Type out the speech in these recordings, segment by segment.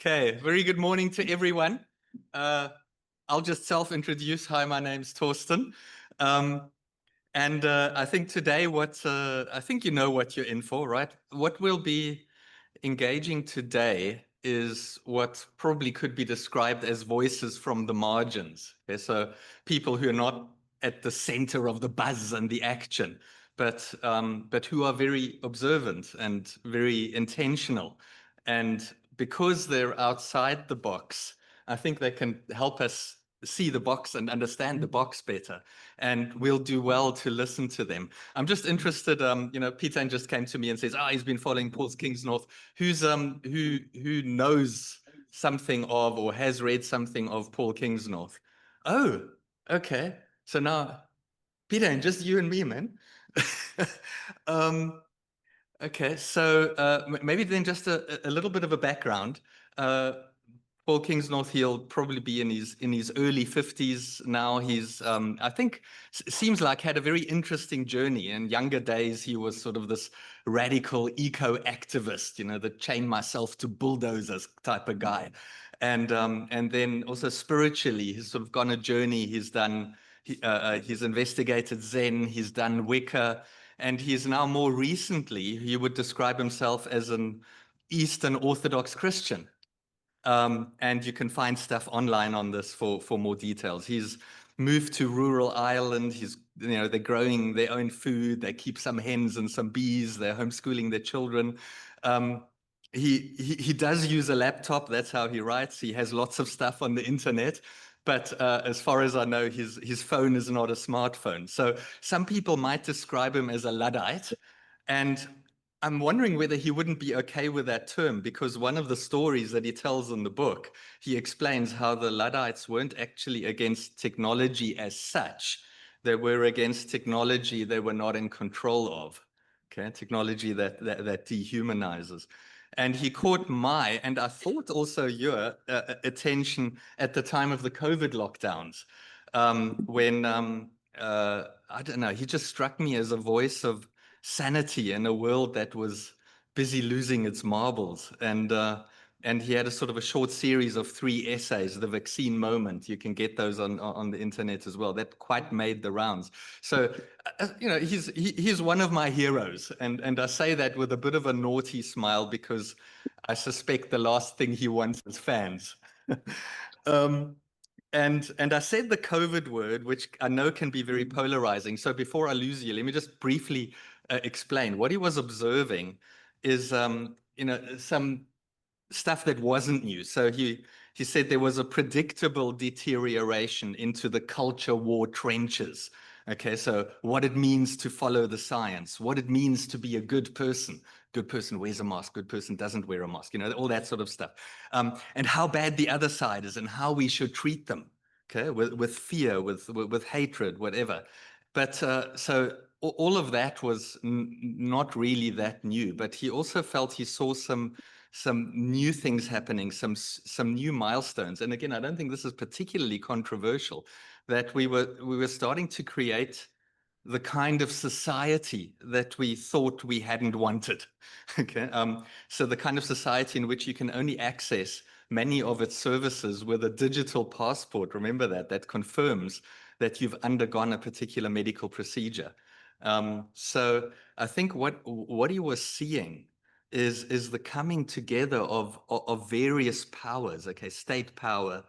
Okay, very good morning to everyone. I'll just self-introduce. Hi, my name's Thorsten. I think today I think you know what you're in for, right? What we'll be engaging today is what probably could be described as voices from the margins. Okay, so people who are not at the center of the buzz and the action, but who are very observant and very intentional. And because they're outside the box, I think they can help us see the box and understand the box better. And we'll do well to listen to them. I'm just interested, Peter just came to me and says, he's been following Paul Kingsnorth. Who knows something of or has read something of Paul Kingsnorth? Oh, okay. So now, Peter, and just you and me, man. Okay, so maybe then just a little bit of a background. Paul Kingsnorth, he'll probably be in his early 50s now. He's I think seems like had a very interesting journey. In younger days, he was sort of this radical eco-activist, the chain myself to bulldozers type of guy. And then also spiritually, he's sort of gone a journey. He's investigated Zen, he's done Wicca, and he's now more recently, he would describe himself as an Eastern Orthodox Christian. And you can find stuff online on this for more details. He's moved to rural Ireland. They're growing their own food. They keep some hens and some bees. They're homeschooling their children. He does use a laptop. That's how he writes. He has lots of stuff on the internet. But as far as I know, his phone is not a smartphone. So some people might describe him as a Luddite. And I'm wondering whether he wouldn't be okay with that term, because one of the stories that he tells in the book, he explains how the Luddites weren't actually against technology as such. They were against technology they were not in control of. Okay, technology that dehumanizes. And he caught my, and I thought also your attention at the time of the COVID lockdowns, when I don't know, he just struck me as a voice of sanity in a world that was busy losing its marbles. And he had a sort of a short series of 3 essays, The Vaccine Moment. You can get those on the internet as well. That quite made the rounds. So, he's one of my heroes. And I say that with a bit of a naughty smile because I suspect the last thing he wants is fans. And I said the COVID word, which I know can be very polarizing. So before I lose you, let me just briefly explain. What he was observing is, some stuff that wasn't new. So he said there was a predictable deterioration into the culture war trenches. Okay, so what it means to follow the science, what it means to be a good person. Good person wears a mask, good person doesn't wear a mask, all that sort of stuff. And how bad the other side is and how we should treat them, okay, with fear, with hatred, whatever. But so all of that was not really that new, but he also felt he saw some new things happening, some new milestones. And again, I don't think this is particularly controversial, that we were starting to create the kind of society that we thought we hadn't wanted. Okay, so the kind of society in which you can only access many of its services with a digital passport. Remember that confirms that you've undergone a particular medical procedure. So I think what he was seeing is the coming together of various powers. Okay, state power,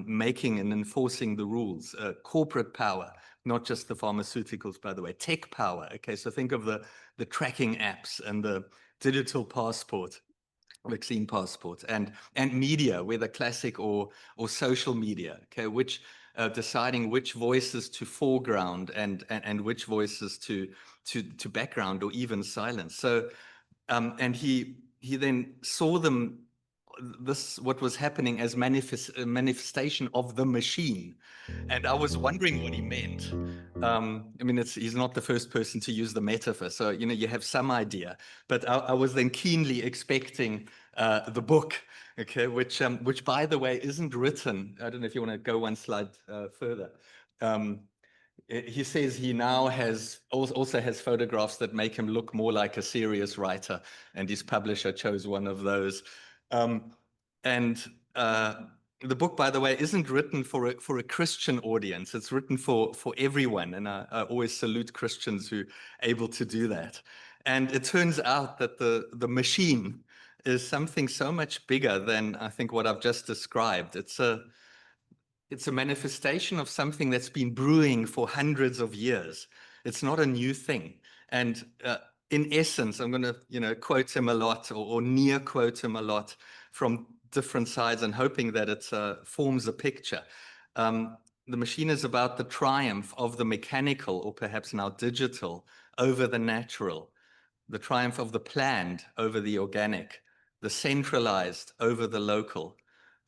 making and enforcing the rules, corporate power, not just the pharmaceuticals, by the way, tech power. Okay, so think of the tracking apps and the digital passport, vaccine passport, and media, whether classic or social media. Okay, which deciding which voices to foreground and which voices to background or even silence. So and he then saw them, what was happening as manifestation of the machine. And I was wondering what he meant. I mean, he's not the first person to use the metaphor, so you have some idea. But I was then keenly expecting the book, okay, which by the way isn't written. I don't know if you want to go one slide further. He says he now also has photographs that make him look more like a serious writer, and his publisher chose one of those. And the book, by the way, isn't written for a Christian audience. It's written for everyone. And I always salute Christians who are able to do that. And it turns out that the machine is something so much bigger than I think what I've just described. It's a manifestation of something that's been brewing for hundreds of years. It's not a new thing. And in essence, I'm going to, quote him a lot or near quote him a lot from different sides and hoping that it forms a picture. The machine is about the triumph of the mechanical, or perhaps now digital, over the natural, the triumph of the planned over the organic, the centralized over the local,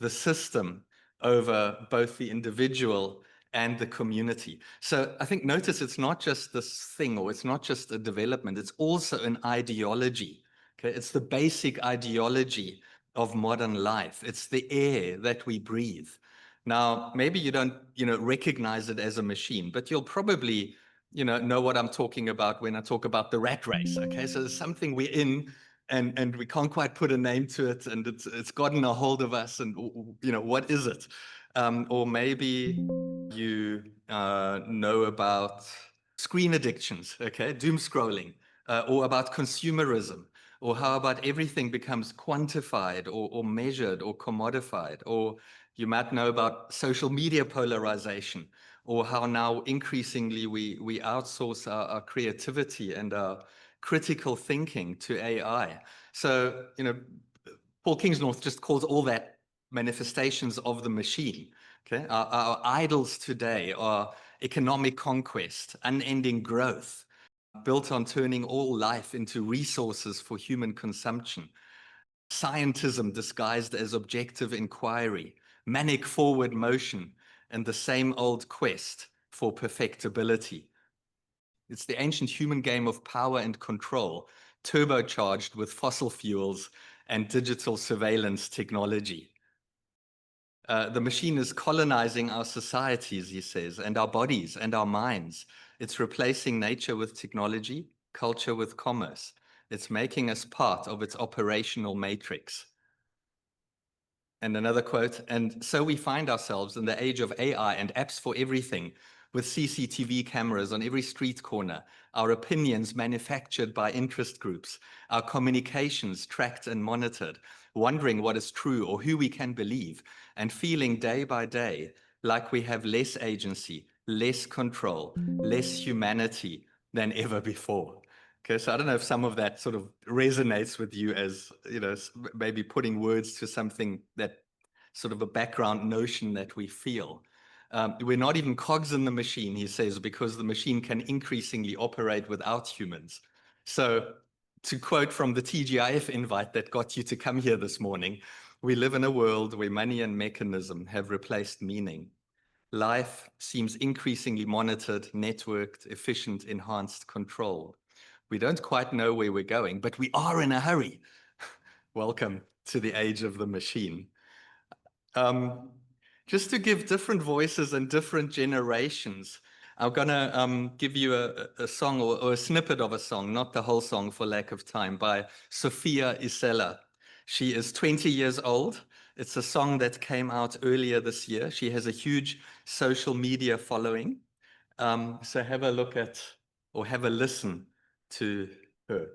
the system over both the individual and the community. So I think, notice it's not just this thing, or it's not just a development, it's also an ideology. Okay, it's the basic ideology of modern life. It's the air that we breathe. Now, maybe you don't, recognize it as a machine, but you'll probably, know what I'm talking about when I talk about the rat race. Okay, so there's something we're in, and we can't quite put a name to it, and it's gotten a hold of us, and what is it? Or maybe you know about screen addictions, okay, doom scrolling, or about consumerism, or how about everything becomes quantified or measured or commodified, or you might know about social media polarization, or how now increasingly we outsource our creativity and our critical thinking to AI. So, Paul Kingsnorth just calls all that manifestations of the machine. Okay, our idols today are economic conquest, unending growth, built on turning all life into resources for human consumption, scientism disguised as objective inquiry, manic forward motion, and the same old quest for perfectibility. It's the ancient human game of power and control, turbocharged with fossil fuels and digital surveillance technology. The machine is colonizing our societies, he says, and our bodies and our minds. It's replacing nature with technology, culture with commerce. It's making us part of its operational matrix. And another quote, and so we find ourselves in the age of AI and apps for everything, with CCTV cameras on every street corner, our opinions manufactured by interest groups, our communications tracked and monitored, wondering what is true or who we can believe, and feeling day by day like we have less agency, less control, less humanity than ever before. Okay, so I don't know if some of that sort of resonates with you as, maybe putting words to something that sort of a background notion that we feel. We're not even cogs in the machine, he says, because the machine can increasingly operate without humans. So to quote from the TGIF invite that got you to come here this morning, we live in a world where money and mechanism have replaced meaning. Life seems increasingly monitored, networked, efficient, enhanced, controlled. We don't quite know where we're going, but we are in a hurry. Welcome to the age of the machine. Just to give different voices and different generations, I'm gonna give you a song or a snippet of a song, not the whole song for lack of time, by Sophia Isela. She is 20 years old. It's a song that came out earlier this year. She has a huge social media following. So have a look at, or have a listen to her.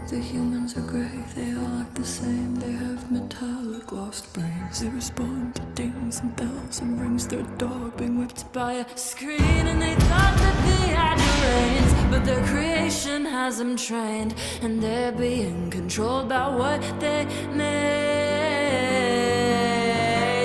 The humans are great, they all act the same. They have metallic lost brains. They respond to dings and bells and rings. Their dog being whipped by a screen. And they thought that they had brains, but their creation has them trained. And they're being controlled by what they made.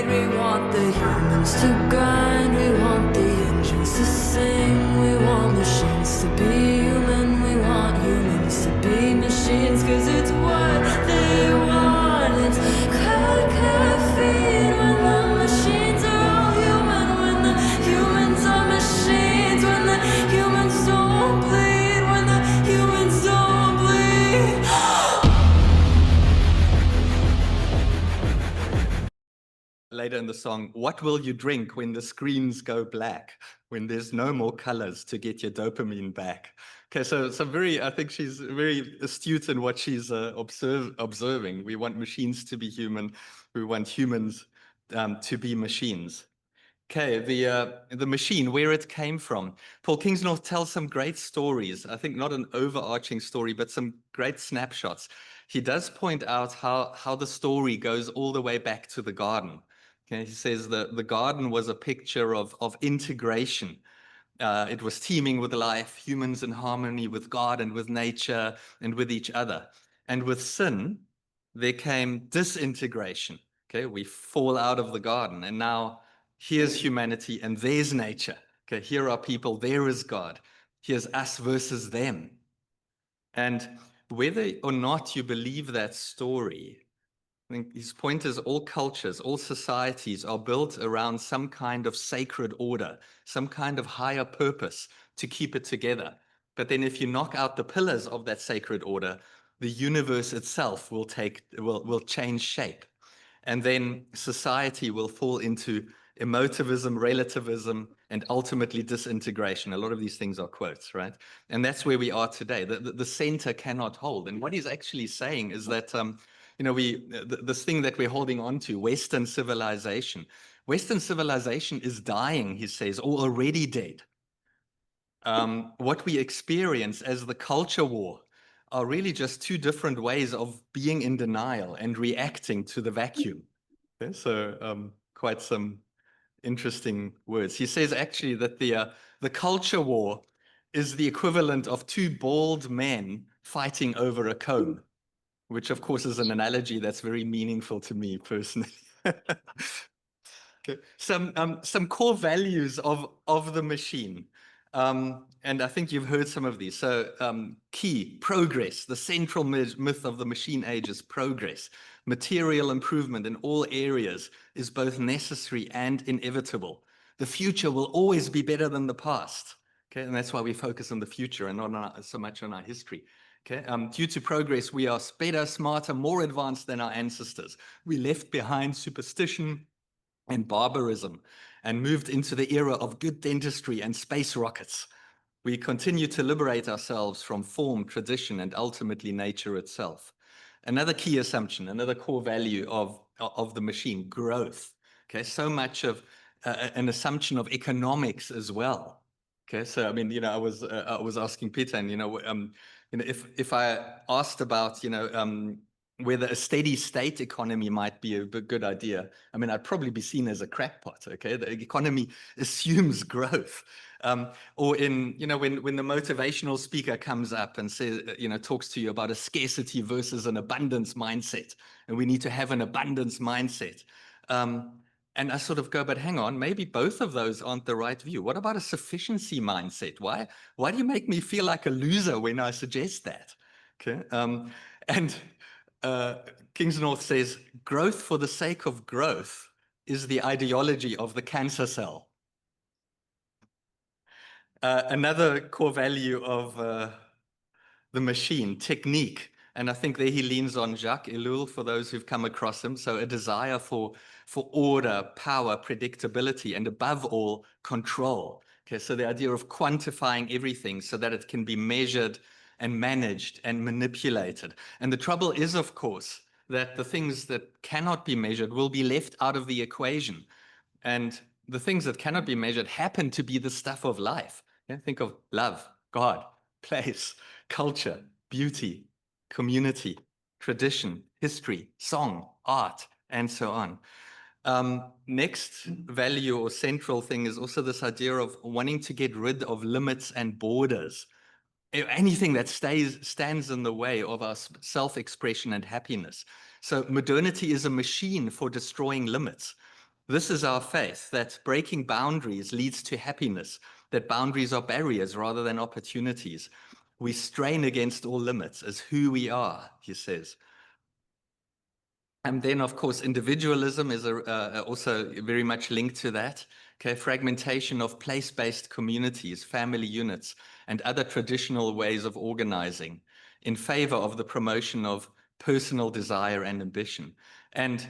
We want the humans to grind. We want the engines to sing. We want machines to be human. We want humans to be machines, cause it's what they want. It's crack caffeine when the machines are all human. When the humans are machines. When the humans don't bleed. When the humans don't bleed. Later in the song, what will you drink when the screens go black, when there's no more colors to get your dopamine back? Okay, so I think she's very astute in what she's observing. We want machines to be human. We want humans to be machines. Okay, the machine, where it came from. Paul Kingsnorth tells some great stories. I think not an overarching story, but some great snapshots. He does point out how the story goes all the way back to the garden. Okay, he says the garden was a picture of integration. It was teeming with life, humans in harmony with God and with nature and with each other. And with sin, there came disintegration. Okay, we fall out of the garden, and now here's humanity and there's nature. Okay, here are people, there is God. Here's us versus them. And whether or not you believe that story, I think his point is all cultures, all societies are built around some kind of sacred order, some kind of higher purpose to keep it together. But then if you knock out the pillars of that sacred order, the universe itself will change shape. And then society will fall into emotivism, relativism, and ultimately disintegration. A lot of these things are quotes, right? And that's where we are today. The center cannot hold. And what he's actually saying is that, this thing that we're holding on to, Western civilization is dying, he says, or already dead. What we experience as the culture war are really just two different ways of being in denial and reacting to the vacuum. Okay, so quite some interesting words. He says actually that the culture war is the equivalent of two bald men fighting over a comb, which of course is an analogy that's very meaningful to me personally. Okay. Some core values of the machine. And I think you've heard some of these. So key, progress. The central myth of the machine age is progress. Material improvement in all areas is both necessary and inevitable. The future will always be better than the past. Okay, and that's why we focus on the future and not so much on our history. Okay, due to progress, we are better, smarter, more advanced than our ancestors. We left behind superstition and barbarism and moved into the era of good dentistry and space rockets. We continue to liberate ourselves from form, tradition, and ultimately nature itself. Another key assumption, another core value of the machine, growth. Okay, so much of an assumption of economics as well. Okay, so I mean, I was asking Peter, and if I asked about whether a steady state economy might be a good idea, I mean, I'd probably be seen as a crackpot. Okay, the economy assumes growth. Or when the motivational speaker comes up and says, talks to you about a scarcity versus an abundance mindset, and we need to have an abundance mindset. And I sort of go, but hang on, maybe both of those aren't the right view. What about a sufficiency mindset? Why do you make me feel like a loser when I suggest that? Okay. And Kingsnorth says, growth for the sake of growth is the ideology of the cancer cell. Another core value of the machine, technique. And I think there he leans on Jacques Ellul, for those who've come across him. So a desire for order, power, predictability, and above all, control. Okay, so the idea of quantifying everything so that it can be measured and managed and manipulated. And the trouble is, of course, that the things that cannot be measured will be left out of the equation. And the things that cannot be measured happen to be the stuff of life. Yeah? Think of love, God, place, culture, beauty, community, tradition, history, song, art, and so on. Next value or central thing is also this idea of wanting to get rid of limits and borders. Anything that stands in the way of our self-expression and happiness. So modernity is a machine for destroying limits. This is our faith, that breaking boundaries leads to happiness, that boundaries are barriers rather than opportunities. We strain against all limits as who we are, he says. And then, of course, individualism is also very much linked to that. Okay, fragmentation of place-based communities, family units, and other traditional ways of organizing in favor of the promotion of personal desire and ambition. And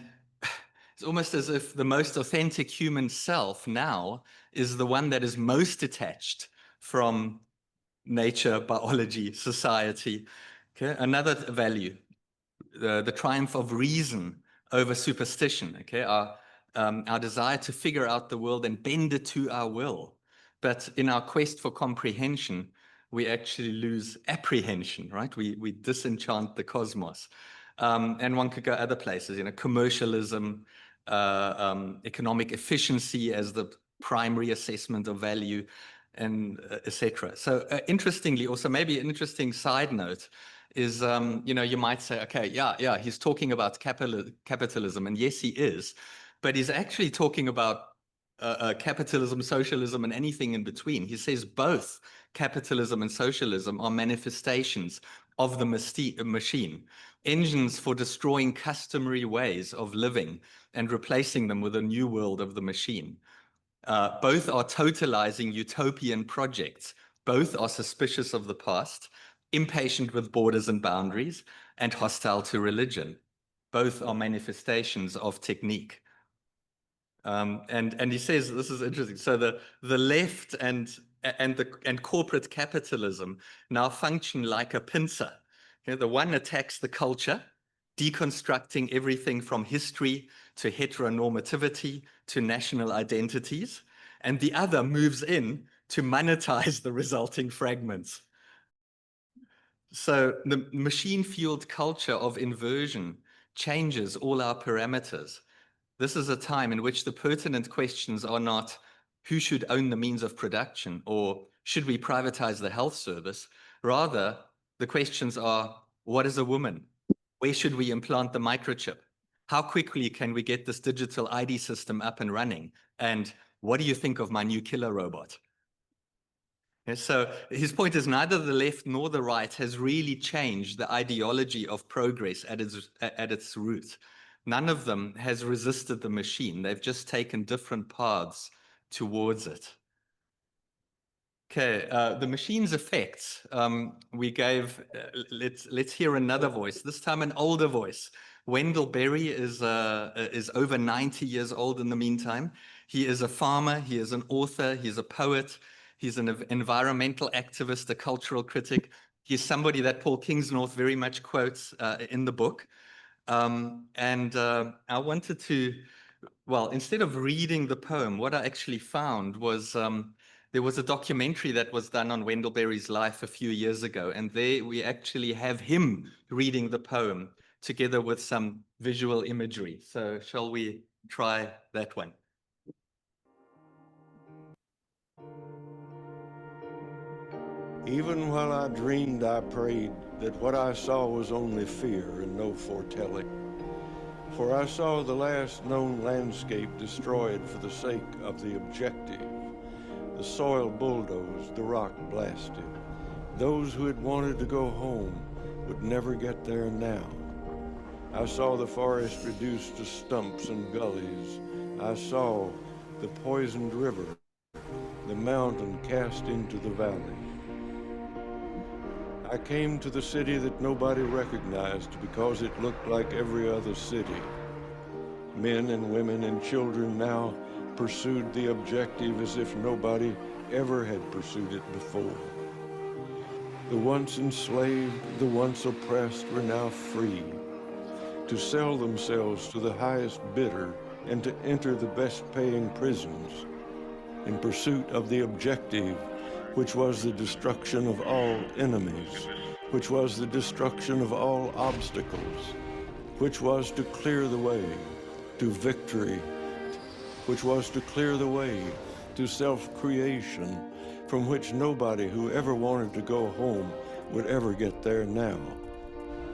It's almost as if the most authentic human self now is the one that is most detached from nature, biology, society. Okay, another value, the triumph of reason over superstition. Okay, our desire to figure out the world and bend it to our will. But in our quest for comprehension, we actually lose apprehension, right? We disenchant the cosmos. And one could go other places, commercialism, economic efficiency as the primary assessment of value, and etc. So interestingly, also maybe an interesting side note is, you might say, okay, yeah, he's talking about capitalism, and yes, he is, but he's actually talking about capitalism, socialism, and anything in between. He says both capitalism and socialism are manifestations of the machine, engines for destroying customary ways of living and replacing them with a new world of the machine. Both are totalizing utopian projects. Both are suspicious of the past, impatient with borders and boundaries, and hostile to religion. Both are manifestations of technique. And he says, this is interesting. So the left and corporate capitalism now function like a pincer. Okay, the one attacks the culture, deconstructing everything from history to heteronormativity to national identities, and the other moves in to monetize the resulting fragments. So the machine-fueled culture of inversion changes all our parameters. This is a time in which the pertinent questions are not who should own the means of production or should we privatize the health service. Rather, the questions are, what is a woman? Where should we implant the microchip? How quickly can we get this digital ID system up and running? And what do you think of my new killer robot? So his point is neither the left nor the right has really changed the ideology of progress at its root. None of them has resisted the machine. They've just taken different paths towards it. Okay, the machine's effects. We gave, let's hear another voice, this time an older voice. Wendell Berry is over 90 years old in the meantime. He is a farmer, he is an author, he's a poet, he's an environmental activist, a cultural critic. He's somebody that Paul Kingsnorth very much quotes in the book. I wanted to, well, instead of reading the poem, what I actually found was there was a documentary that was done on Wendell Berry's life a few years ago, and there we actually have him reading the poem together with some visual imagery. So shall we try that one? Even while I dreamed, I prayed that what I saw was only fear and no foretelling. For I saw the last known landscape destroyed for the sake of the objective, the soil bulldozed, the rock blasted. Those who had wanted to go home would never get there now. I saw the forest reduced to stumps and gullies. I saw the poisoned river, the mountain cast into the valley. I came to the city that nobody recognized because it looked like every other city. Men and women and children now pursued the objective as if nobody ever had pursued it before. The once enslaved, the once oppressed were now free to sell themselves to the highest bidder and to enter the best-paying prisons in pursuit of the objective, which was the destruction of all enemies, which was the destruction of all obstacles, which was to clear the way to victory, which was to clear the way to self-creation, from which nobody who ever wanted to go home would ever get there now.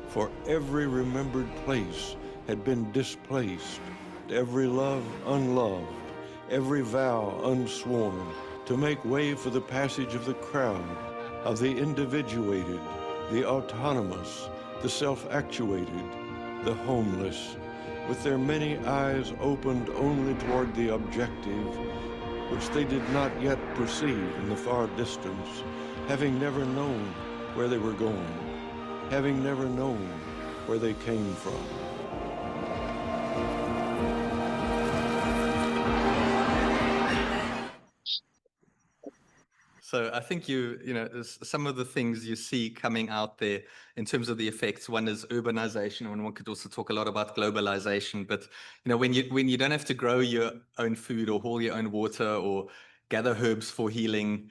For every remembered place had been displaced, every love unloved, every vow unsworn, to make way for the passage of the crowd, of the individuated, the autonomous, the self-actuated, the homeless, with their many eyes opened only toward the objective, which they did not yet perceive in the far distance, having never known where they were going, having never known where they came from. So I think some of the things you see coming out there in terms of the effects. One is urbanization, and one could also talk a lot about globalization. But when you don't have to grow your own food or haul your own water or gather herbs for healing,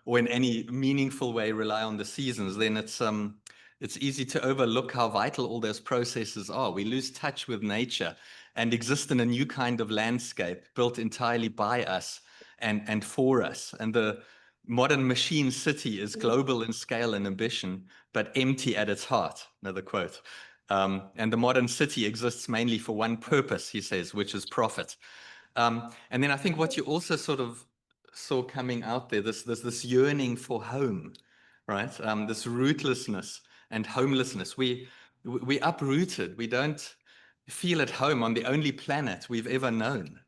or in any meaningful way rely on the seasons, then it's easy to overlook how vital all those processes are. We lose touch with nature and exist in a new kind of landscape built entirely by us and for us. And the modern machine city is global in scale and ambition, but empty at its heart. Another quote. And the modern city exists mainly for one purpose, he says, which is profit. And then I think what you also sort of saw coming out there, this yearning for home, right? This rootlessness and homelessness. We uprooted. We don't feel at home on the only planet we've ever known.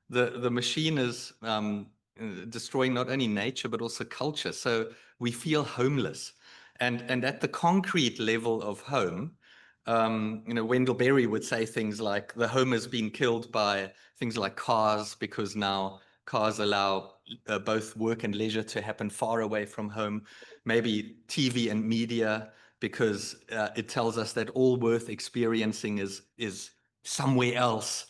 The machine is destroying not only nature but also culture. So we feel homeless, and at the concrete level of home, Wendell Berry would say things like the home has been killed by things like cars, because now cars allow both work and leisure to happen far away from home. Maybe TV and media, because it tells us that all worth experiencing is somewhere else.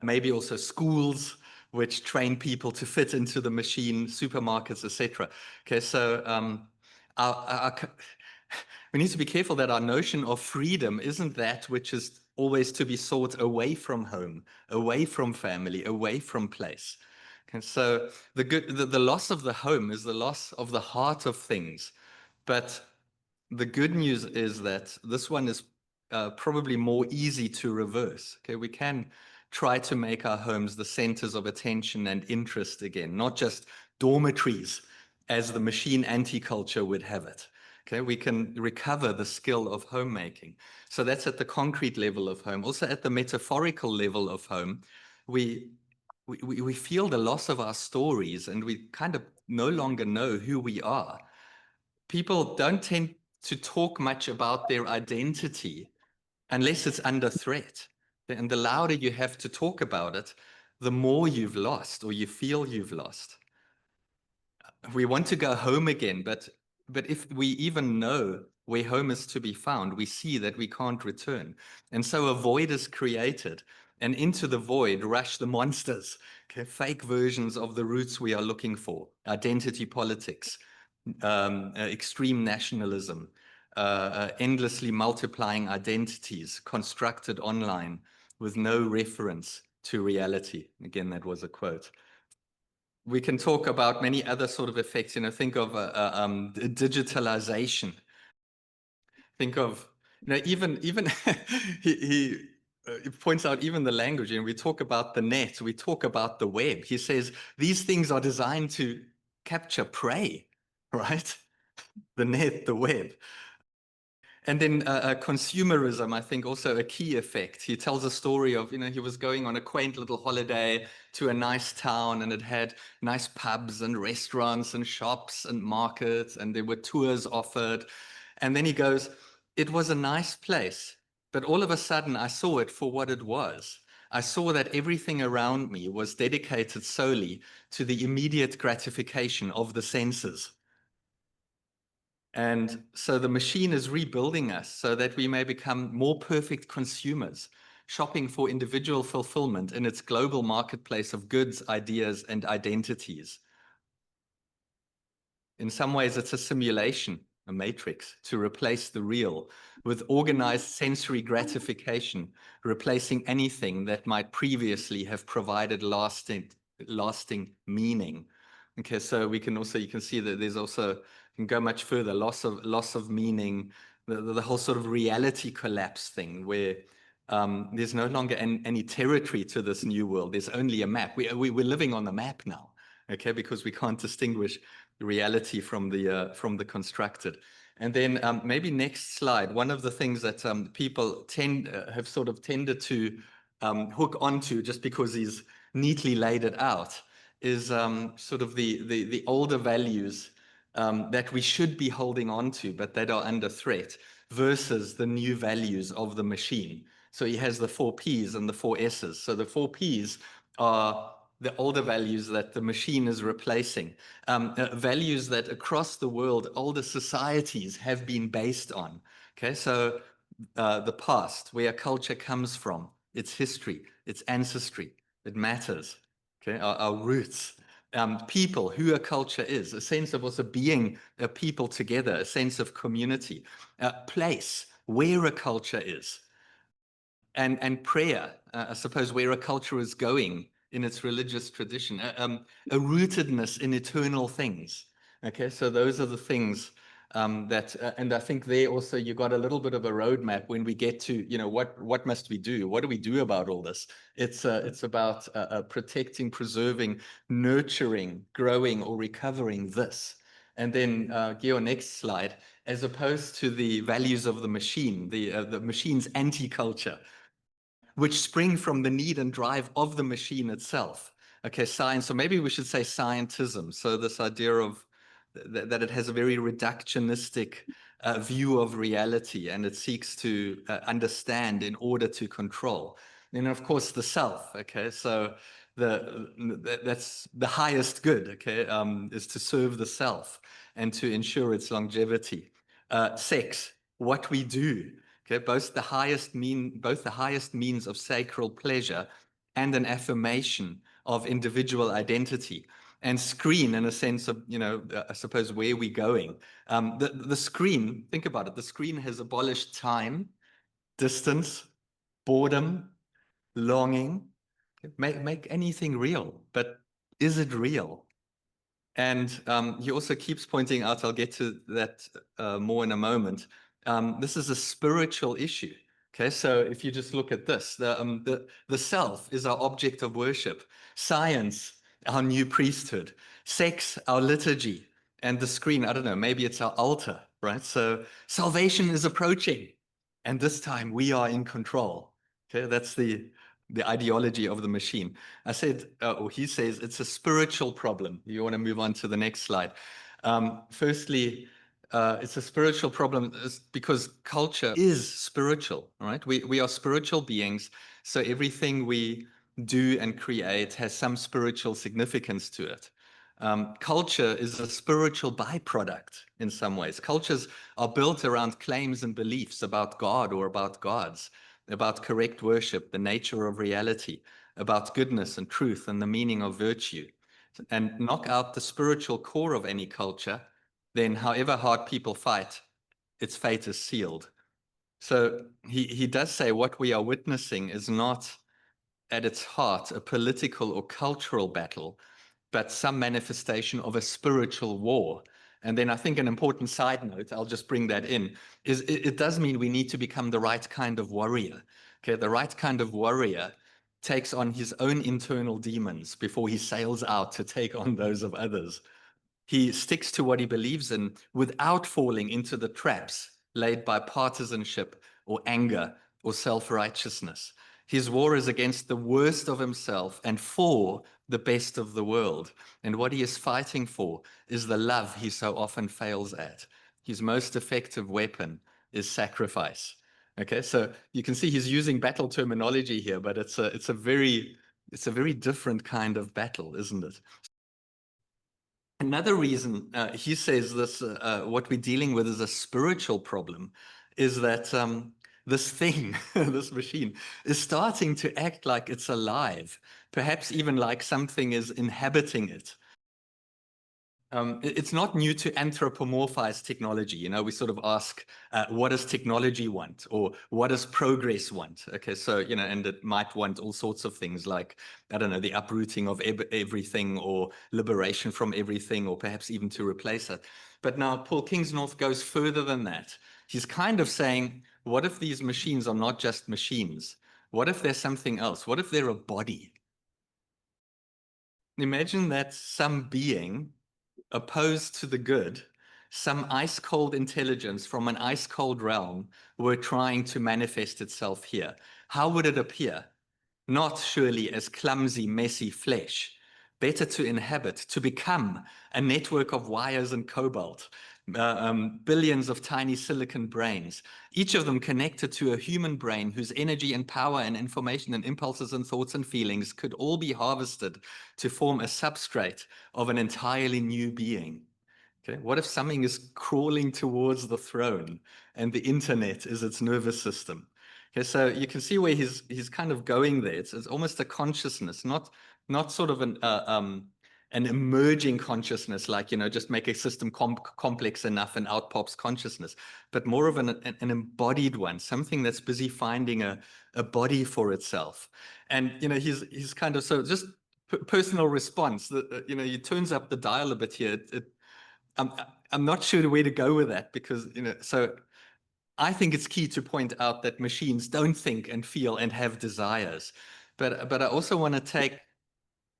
Maybe also schools, which train people to fit into the machine, supermarkets, etc. Okay, so we need to be careful that our notion of freedom isn't that which is always to be sought away from home, away from family, away from place. Okay, so the loss of the home is the loss of the heart of things. But the good news is that this one is probably more easy to reverse. Okay, we can try to make our homes the centers of attention and interest again, not just dormitories as the machine anti-culture would have it. Okay, we can recover the skill of homemaking. So that's at the concrete level of home. Also at the metaphorical level of home, we feel the loss of our stories, and we kind of no longer know who we are. People don't tend to talk much about their identity unless it's under threat. And the louder you have to talk about it, the more you've lost, or you feel you've lost. We want to go home again, but if we even know where home is to be found, we see that we can't return. And so a void is created, and into the void rush the monsters, okay, fake versions of the roots we are looking for: identity politics, extreme nationalism, endlessly multiplying identities constructed online with no reference to reality. Again, that was a quote. We can talk about many other sort of effects. Think of digitalization. Think of, even he points out even the language. We talk about the net, we talk about the web. He says these things are designed to capture prey, right? The net, the web. And then consumerism, I think, also a key effect. He tells a story of, he was going on a quaint little holiday to a nice town, and it had nice pubs and restaurants and shops and markets, and there were tours offered. And then he goes, it was a nice place, but all of a sudden I saw it for what it was. I saw that everything around me was dedicated solely to the immediate gratification of the senses. And so the machine is rebuilding us so that we may become more perfect consumers, shopping for individual fulfillment in its global marketplace of goods, ideas, and identities. In some ways, it's a simulation, a matrix, to replace the real with organized sensory gratification, replacing anything that might previously have provided lasting meaning. Okay, so you can see that there's also, can go much further, loss of meaning, the whole sort of reality collapse thing, where there's no longer any territory to this new world. There's only a map. We're living on the map now, okay, because we can't distinguish reality from the constructed. And then maybe next slide. One of the things that people have sort of tended to hook onto, just because he's neatly laid it out, is sort of the older values that we should be holding on to, but that are under threat, versus the new values of the machine. So he has the 4 Ps and the 4 Ss. So the 4 Ps are the older values that the machine is replacing, values that across the world older societies have been based on. Okay, so the past, where a culture comes from, its history, its ancestry, it matters. Okay, our roots, people, who a culture is, a sense of also being a people together, a sense of community, place, where a culture is, and prayer, I suppose, where a culture is going in its religious tradition, a rootedness in eternal things. Okay, so those are the things that, and I think there also you got a little bit of a roadmap when we get to, you know, what must we do? What do we do about all this? It's about protecting, preserving, nurturing, growing, or recovering this. And then, Geo, next slide, as opposed to the values of the machine, the machine's anti-culture, which spring from the need and drive of the machine itself. Okay, science, so maybe we should say scientism. So this idea of that it has a very reductionistic view of reality, and it seeks to understand in order to control. And of course, the self. Okay, so that's the highest good. Okay, is to serve the self and to ensure its longevity. Sex, what we do. Okay, both the highest means of sacral pleasure and an affirmation of individual identity. And screen, in a sense of, you know, I suppose, where we're going. The screen, think about it, the screen has abolished time, distance, boredom, longing. Make anything real, but is it real? And he also keeps pointing out, I'll get to that more in a moment, this is a spiritual issue. Okay, so if you just look at this, the self is our object of worship, science, our new priesthood, sex, our liturgy, and the screen, I don't know, maybe it's our altar, right? So salvation is approaching, and this time we are in control. Okay, that's the ideology of the machine. I said, or he says, it's a spiritual problem. You want to move on to the next slide. Firstly, it's a spiritual problem because culture is spiritual, right? We are spiritual beings, so everything we do and create has some spiritual significance to it. Culture is a spiritual byproduct in some ways. Cultures are built around claims and beliefs about God or about gods, about correct worship, the nature of reality, about goodness and truth and the meaning of virtue. And knock out the spiritual core of any culture, then however hard people fight, its fate is sealed. So he does say what we are witnessing is not at its heart a political or cultural battle, but some manifestation of a spiritual war. And then I think an important side note, I'll just bring that in, is it does mean we need to become the right kind of warrior. Okay, the right kind of warrior takes on his own internal demons before he sails out to take on those of others. He sticks to what he believes in without falling into the traps laid by partisanship or anger or self-righteousness. His war is against the worst of himself and for the best of the world. And what he is fighting for is the love he so often fails at. His most effective weapon is sacrifice. Okay, so you can see he's using battle terminology here, but it's a very different kind of battle, isn't it? Another reason he says this, what we're dealing with is a spiritual problem, is that this thing, this machine, is starting to act like it's alive, perhaps even like something is inhabiting it. It's not new to anthropomorphize technology. You know, we sort of ask, what does technology want? Or what does progress want? Okay, so, you know, and it might want all sorts of things like, I don't know, the uprooting of everything or liberation from everything, or perhaps even to replace it. But now Paul Kingsnorth goes further than that. He's kind of saying, what if these machines are not just machines? What if they're something else? What if they're a body? Imagine that some being opposed to the good, some ice-cold intelligence from an ice-cold realm were trying to manifest itself here. How would it appear? Not surely as clumsy, messy flesh. Better to inhabit, to become a network of wires and cobalt, billions of tiny silicon brains, each of them connected to a human brain whose energy and power and information and impulses and thoughts and feelings could all be harvested to form a substrate of an entirely new being. Okay, what if something is crawling towards the throne and the internet is its nervous system? Okay, so you can see where he's kind of going there. It's almost a consciousness, not sort of an emerging consciousness, like, you know, just make a system complex enough and out pops consciousness, but more of an embodied one, something that's busy finding a body for itself. And, you know, he's kind of, so just personal response that, you know, he turns up the dial a bit here. I'm not sure where to go with that, because, you know, so I think it's key to point out that machines don't think and feel and have desires. But I also want to take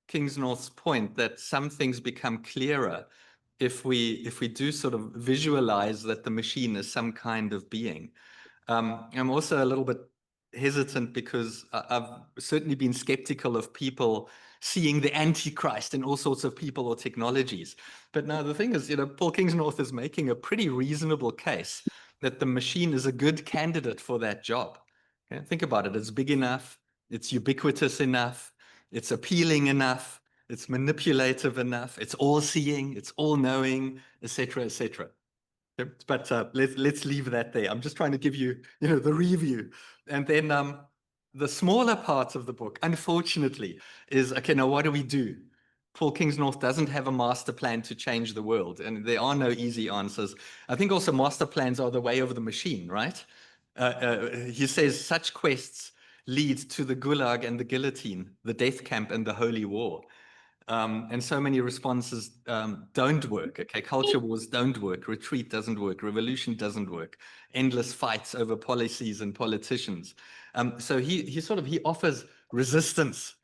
Kingsnorth's point that some things become clearer if we do sort of visualize that the machine is some kind of being. I'm also a little bit hesitant because I've certainly been skeptical of people seeing the Antichrist in all sorts of people or technologies. But now the thing is, you know, Paul Kingsnorth is making a pretty reasonable case that the machine is a good candidate for that job. Okay? Think about it. It's big enough. It's ubiquitous enough. It's appealing enough. It's manipulative enough. It's all-seeing. It's all-knowing, etc., etc. But let's leave that there. I'm just trying to give you, you know, the review. And then the smaller part of the book, unfortunately, is, okay, now what do we do? Paul Kingsnorth doesn't have a master plan to change the world, and there are no easy answers. I think also master plans are the way of the machine, right? He says such quests lead to the gulag and the guillotine, the death camp and the holy war. And so many responses don't work. Okay, culture wars don't work. Retreat doesn't work. Revolution doesn't work. Endless fights over policies and politicians. So he offers resistance.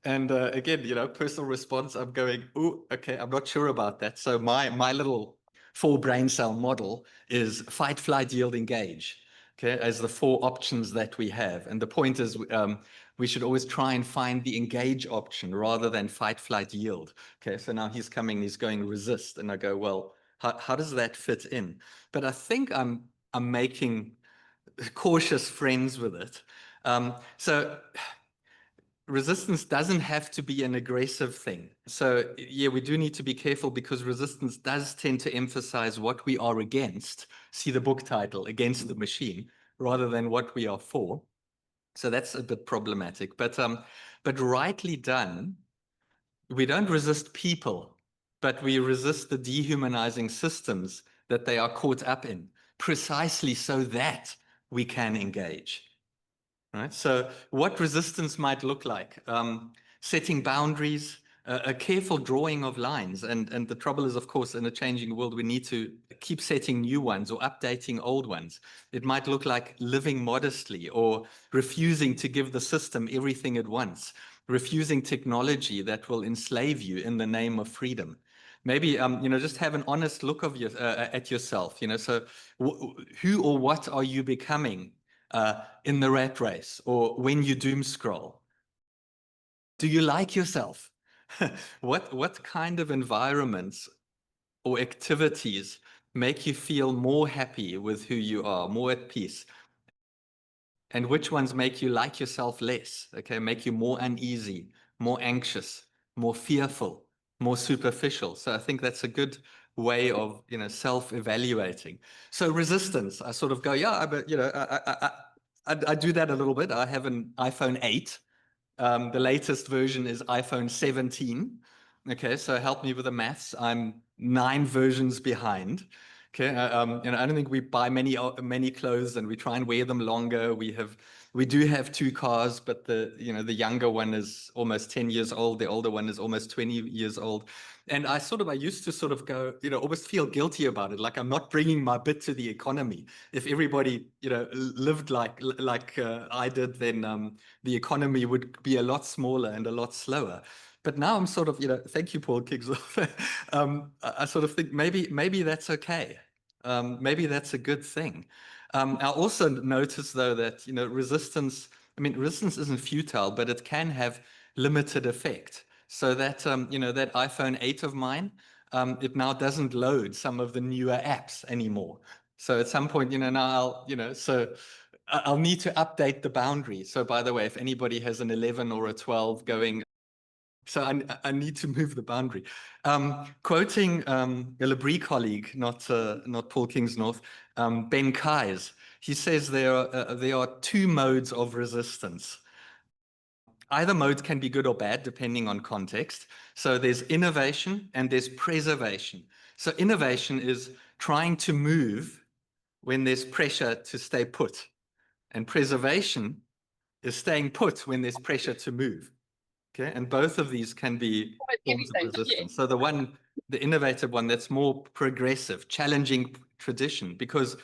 And again, you know, personal response, I'm going, oh, okay, I'm not sure about that. So my little 4 brain cell model is fight, flight, yield, engage. Okay, as the 4 options that we have. And the point is, we should always try and find the engage option rather than fight, flight, yield. Okay, so now he's going resist. And I go, well, how does that fit in? But I think I'm making cautious friends with it. So resistance doesn't have to be an aggressive thing. So yeah, we do need to be careful, because resistance does tend to emphasize what we are against. See the book title, Against the Machine, rather than what we are for. So that's a bit problematic. But rightly done, we don't resist people, but we resist the dehumanizing systems that they are caught up in, precisely so that we can engage. Right? So what resistance might look like, setting boundaries, a careful drawing of lines. And the trouble is, of course, in a changing world, we need to keep setting new ones or updating old ones. It might look like living modestly, or refusing to give the system everything at once, refusing technology that will enslave you in the name of freedom. Maybe, you know, just have an honest look of at yourself, you know, so who or what are you becoming in the rat race, or when you doom scroll? Do you like yourself? What kind of environments or activities make you feel more happy with who you are, more at peace? And which ones make you like yourself less? Okay, make you more uneasy, more anxious, more fearful, more superficial. So I think that's a good way of, you know, self-evaluating. So resistance, I sort of go, yeah, but, you know, I do that a little bit. I have an iPhone 8. The latest version is iPhone 17. Okay, so help me with the maths. I'm 9 versions behind. Okay, you know, I don't think we buy many clothes and we try and wear them longer. We do have 2 cars, but the younger one is almost 10 years old. The older one is almost 20 years old. And I used to sort of go, you know, almost feel guilty about it. Like, I'm not bringing my bit to the economy. If everybody, you know, lived like I did, then the economy would be a lot smaller and a lot slower. But now I'm sort of, you know, thank you, Paul Kingsnorth. I sort of think maybe that's okay. Maybe that's a good thing. I also notice, though, that, you know, resistance isn't futile, but it can have limited effect. So that, you know, that iPhone 8 of mine, it now doesn't load some of the newer apps anymore. So at some point, now I'll need to update the boundary. So by the way, if anybody has an 11 or a 12 going, so I need to move the boundary. Quoting a Labrie colleague, not Paul Kingsnorth, Ben Kais, he says there are two modes of resistance. Either mode can be good or bad, depending on context. So there's innovation and there's preservation. So innovation is trying to move when there's pressure to stay put. And preservation is staying put when there's pressure to move. Okay, and both of these can be forms of resistance. So the innovative one, that's more progressive, challenging tradition, because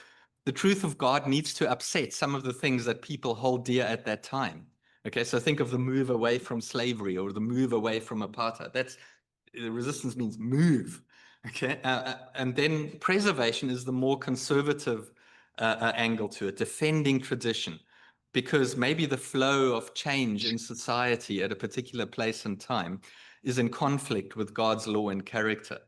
the truth of God needs to upset some of the things that people hold dear at that time. Okay, so think of the move away from slavery or the move away from apartheid. That's the resistance means move. Okay, and then preservation is the more conservative angle to it, defending tradition, because maybe the flow of change in society at a particular place and time is in conflict with God's law and character.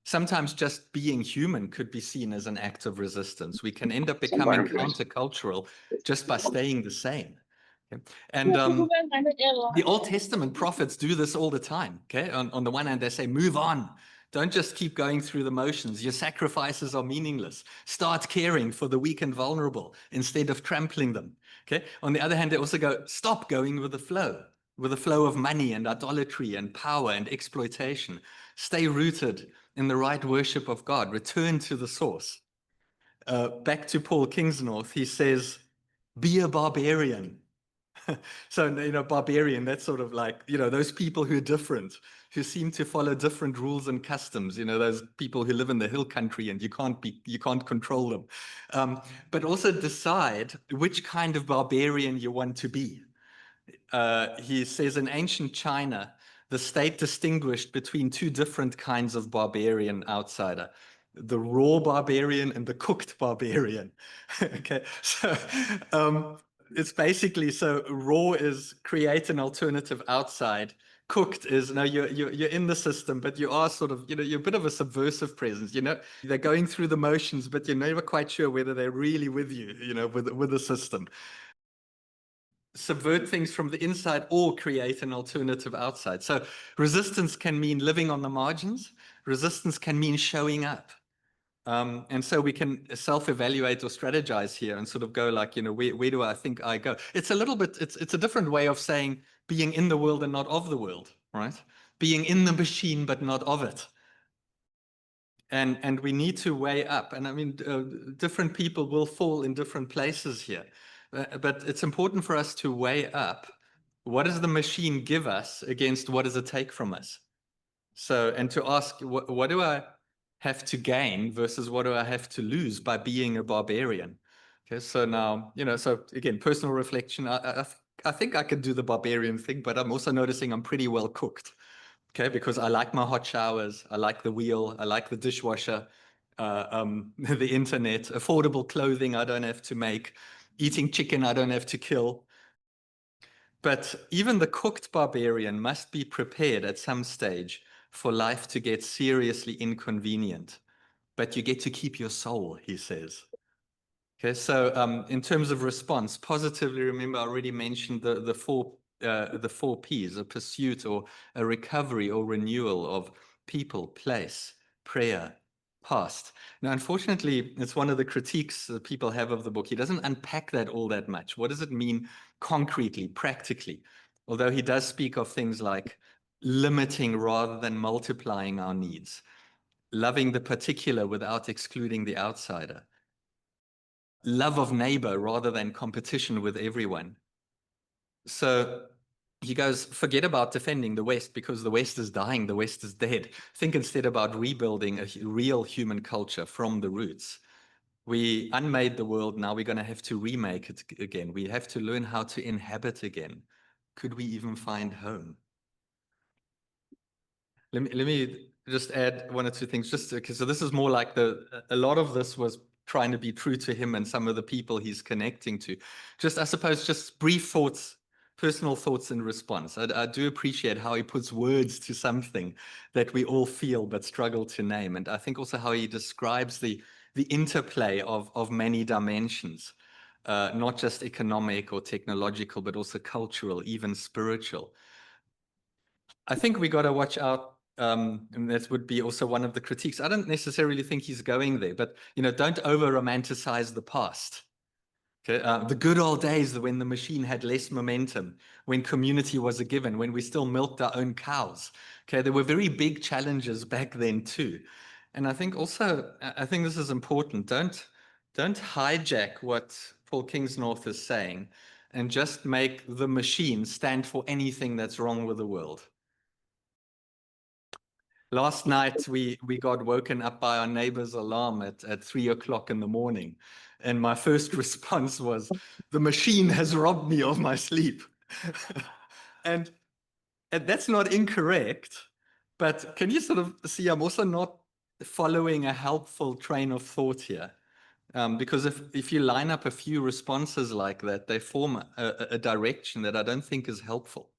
Sometimes just being human could be seen as an act of resistance. We can end up becoming countercultural just by staying the same. Okay? And the Old Testament prophets do this all the time. Okay, on the one hand, they say, move on. Don't just keep going through the motions. Your sacrifices are meaningless. Start caring for the weak and vulnerable instead of trampling them. Okay. On the other hand, they also go, stop going with the flow of money and idolatry and power and exploitation. Stay rooted in the right worship of God. Return to the source. Back to Paul Kingsnorth, he says, be a barbarian. So, barbarian, that's sort of like, those people who are different, who seem to follow different rules and customs, those people who live in the hill country and you can't control them. But also decide which kind of barbarian you want to be. He says in ancient China, the state distinguished between two different kinds of barbarian outsider, the raw barbarian and the cooked barbarian. Okay, so it's basically, so raw is create an alternative outside. Cooked is, no, you're in the system, but you are sort of, you're a bit of a subversive presence. They're going through the motions, but you're never quite sure whether they're really with you, with the system. Subvert things from the inside or create an alternative outside. So resistance can mean living on the margins. Resistance can mean showing up. And so we can self-evaluate or strategize here and sort of go like, where do I think I go? It's a little bit, it's a different way of saying being in the world and not of the world, right? Being in the machine, but not of it. And we need to weigh up. And I mean, different people will fall in different places here. But it's important for us to weigh up, what does the machine give us against what does it take from us? So, and to ask, what do I have to gain versus what do I have to lose by being a barbarian? Okay, so now, so again, personal reflection, I think I can do the barbarian thing, but I'm also noticing I'm pretty well cooked. Okay, because I like my hot showers, I like the wheel, I like the dishwasher, the internet, affordable clothing I don't have to make, eating chicken I don't have to kill. But even the cooked barbarian must be prepared at some stage for life to get seriously inconvenient. But you get to keep your soul, he says. Okay, so in terms of response, positively, remember I already mentioned the four P's, a pursuit or a recovery or renewal of people, place, prayer, past. Now, unfortunately, it's one of the critiques that people have of the book. He doesn't unpack that all that much. What does it mean concretely, practically? Although he does speak of things like limiting rather than multiplying our needs, loving the particular without excluding the outsider, love of neighbor rather than competition with everyone. So he goes, forget about defending the West because the West is dying, the West is dead. Think instead about rebuilding a real human culture from the roots. We unmade the world, now we're going to have to remake it again. We have to learn how to inhabit again. Could we even find home? Let me just add one or two things, just because so this is more like a lot of this was trying to be true to him and some of the people he's connecting to. Just, I suppose, just brief thoughts personal thoughts in response. I do appreciate how he puts words to something that we all feel but struggle to name. And I think also how he describes the interplay of many dimensions, not just economic or technological, but also cultural, even spiritual. I think we got to watch out, and that would be also one of the critiques. I don't necessarily think he's going there, but don't over-romanticize the past. Okay, the good old days when the machine had less momentum, when community was a given, when we still milked our own cows. Okay, there were very big challenges back then too. And I think also, I think this is important. Don't hijack what Paul Kingsnorth is saying and just make the machine stand for anything that's wrong with the world. Last night, we got woken up by our neighbor's alarm at 3 o'clock in the morning. And my first response was, the machine has robbed me of my sleep. and that's not incorrect, but can you sort of see, I'm also not following a helpful train of thought here. Because if you line up a few responses like that, they form a direction that I don't think is helpful.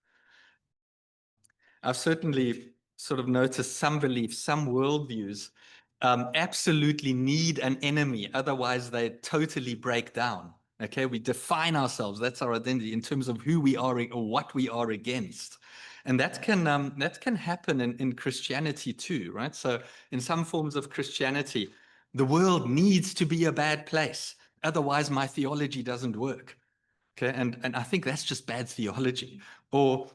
I've certainly sort of noticed some beliefs, some worldviews absolutely need an enemy. Otherwise, they totally break down. Okay, we define ourselves. That's our identity in terms of who we are or what we are against. And that can happen in Christianity too, right? So in some forms of Christianity, the world needs to be a bad place. Otherwise, my theology doesn't work. Okay, and I think that's just bad theology. Or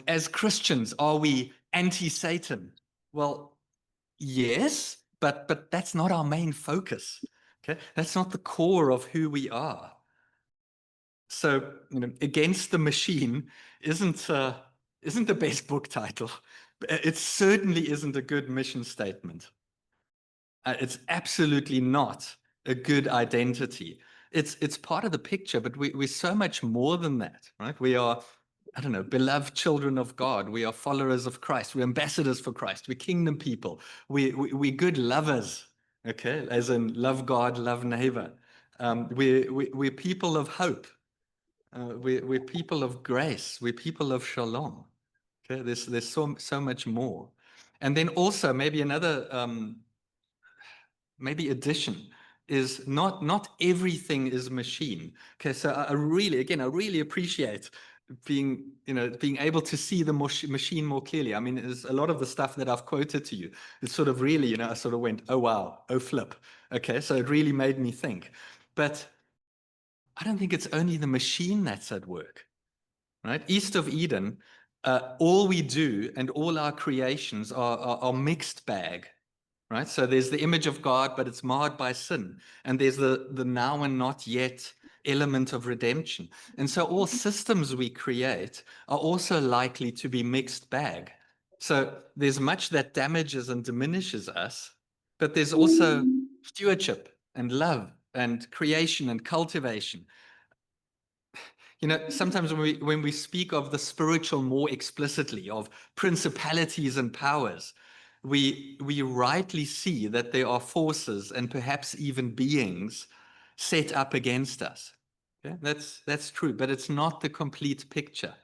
as Christians, are we anti-Satan? Well, yes, but that's not our main focus. Okay, that's not the core of who we are. So, against the machine isn't the best book title. It certainly isn't a good mission statement. It's absolutely not a good identity. It's part of the picture, but we're so much more than that, right? We are, I don't know, beloved children of God. We are followers of Christ. We're ambassadors for Christ. We're kingdom people. We're good lovers, okay? As in love God, love neighbor. We're people of hope. We're people of grace. We're people of shalom. Okay, there's so much more. And then also maybe another maybe addition is not everything is machine. Okay, so I really appreciate being able to see the machine more clearly. I mean, there's a lot of the stuff that I've quoted to you. It's sort of really, I sort of went, oh wow, oh flip. Okay, so it really made me think. But I don't think it's only the machine that's at work, right? East of Eden, all we do and all our creations are mixed bag. Right? So there's the image of God, but it's marred by sin. And there's the now and not yet element of redemption. And so all systems we create are also likely to be mixed bag. So there's much that damages and diminishes us, but there's also stewardship and love and creation and cultivation. Sometimes when we speak of the spiritual more explicitly, of principalities and powers, we rightly see that there are forces and perhaps even beings set up against us. Okay? That's true, but it's not the complete picture.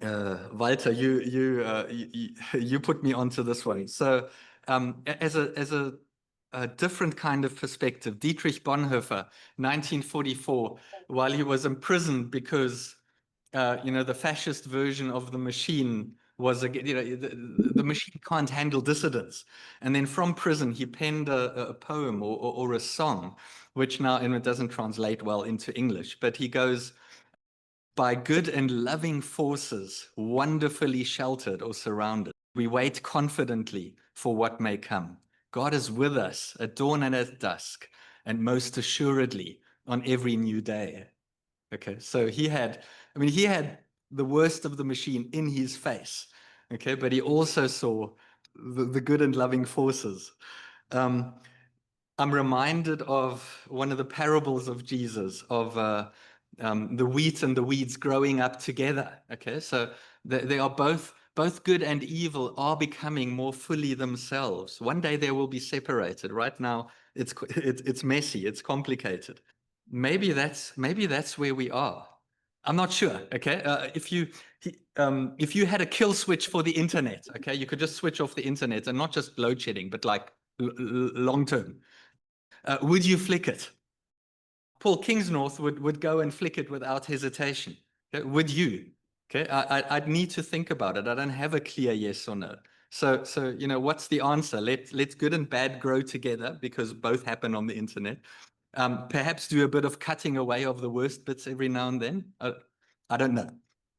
Walter, you put me onto this one. So as a different kind of perspective, Dietrich Bonhoeffer, 1944, while he was imprisoned because the fascist version of the machine was, the machine can't handle dissidents. And then from prison, he penned a poem or a song, which now, and it doesn't translate well into English, but he goes, by good and loving forces, wonderfully sheltered or surrounded, we wait confidently for what may come. God is with us at dawn and at dusk, and most assuredly on every new day. Okay, so he had the worst of the machine in his face. Okay, but he also saw the good and loving forces. I'm reminded of one of the parables of Jesus, of the wheat and the weeds growing up together. Okay, so they are both good and evil are becoming more fully themselves. One day they will be separated. Right now, it's messy, it's complicated. Maybe that's where we are. I'm not sure. Okay, if you had a kill switch for the internet, okay, you could just switch off the internet, and not just load shedding, but like long term. Would you flick it? Paul Kingsnorth would go and flick it without hesitation. Okay? Would you? Okay, I'd need to think about it. I don't have a clear yes or no. So you know, what's the answer? Let's good and bad grow together, because both happen on the internet. Perhaps do a bit of cutting away of the worst bits every now and then. I don't know.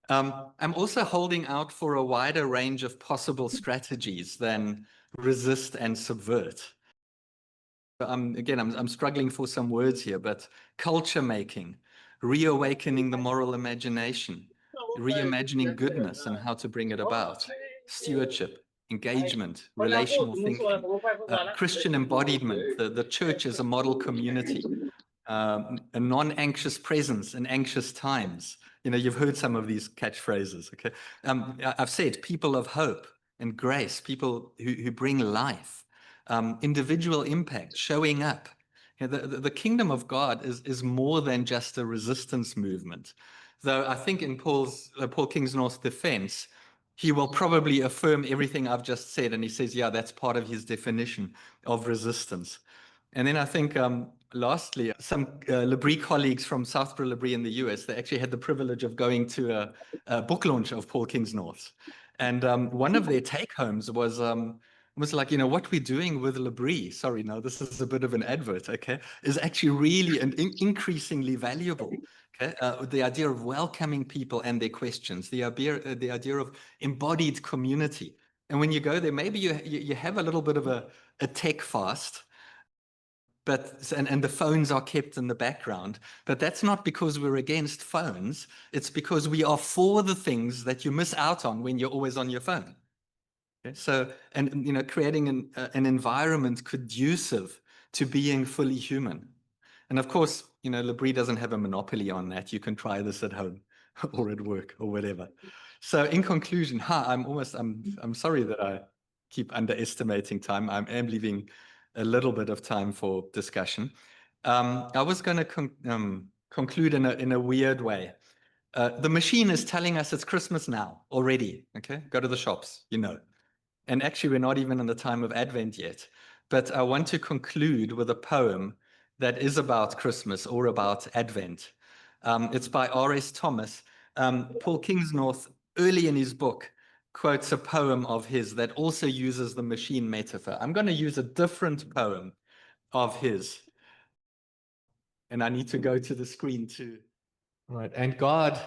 I'm also holding out for a wider range of possible strategies than resist and subvert. Again, I'm struggling for some words here, but culture making, reawakening the moral imagination, reimagining goodness and how to bring it about, stewardship, engagement, relational thinking, Christian embodiment, the church as a model community, a non-anxious presence in anxious times. You know, you've heard some of these catchphrases, okay? I've said people of hope and grace, people who bring life. Individual impact, showing up. You know, the kingdom of God is more than just a resistance movement. Though I think in Paul Kingsnorth's defense, he will probably affirm everything I've just said. And he says, yeah, that's part of his definition of resistance. And then I think, lastly, some Labrie colleagues from Southborough Labrie in the US, they actually had the privilege of going to a book launch of Paul Kingsnorth's. And one of their take-homes was like, you know, what we're doing with Labrie, sorry, no, this is a bit of an advert, okay, is actually really and increasingly valuable. Okay, the idea of welcoming people and their questions, the idea of embodied community. And when you go there, maybe you have a little bit of a tech fast, but and the phones are kept in the background. But that's not because we're against phones. It's because we are for the things that you miss out on when you're always on your phone. Okay? So, and you know, creating an environment conducive to being fully human. And of course, you know, Labrie doesn't have a monopoly on that. You can try this at home or at work or whatever. So in conclusion, I'm sorry that I keep underestimating time. I am leaving a little bit of time for discussion. I was going to conclude in a weird way. The machine is telling us it's Christmas now already. Okay, go to the shops, you know. And actually, we're not even in the time of Advent yet. But I want to conclude with a poem that is about Christmas or about Advent. It's by R.S. Thomas. Paul Kingsnorth, early in his book, quotes a poem of his that also uses the machine metaphor. I'm going to use a different poem of his. And I need to go to the screen too. Right. And God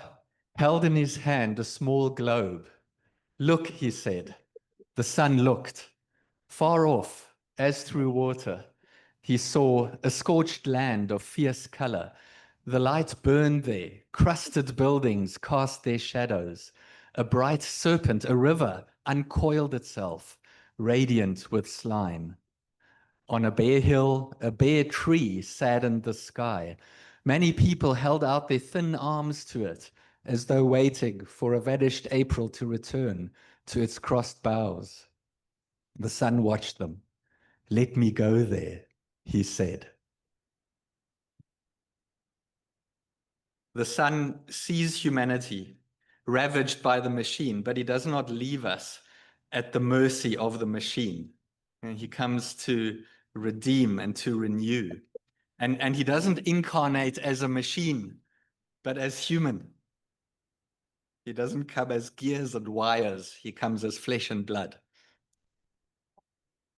held in his hand a small globe. Look, he said. The sun looked. Far off, as through water, he saw a scorched land of fierce color. The light burned there. Crusted buildings cast their shadows. A bright serpent, a river, uncoiled itself, radiant with slime. On a bare hill, a bare tree saddened the sky. Many people held out their thin arms to it, as though waiting for a vanished April to return to its crossed boughs. The sun watched them. Let me go there, he said. The sun sees humanity ravaged by the machine, but he does not leave us at the mercy of the machine. And he comes to redeem and to renew. And he doesn't incarnate as a machine, but as human. He doesn't come as gears and wires. He comes as flesh and blood.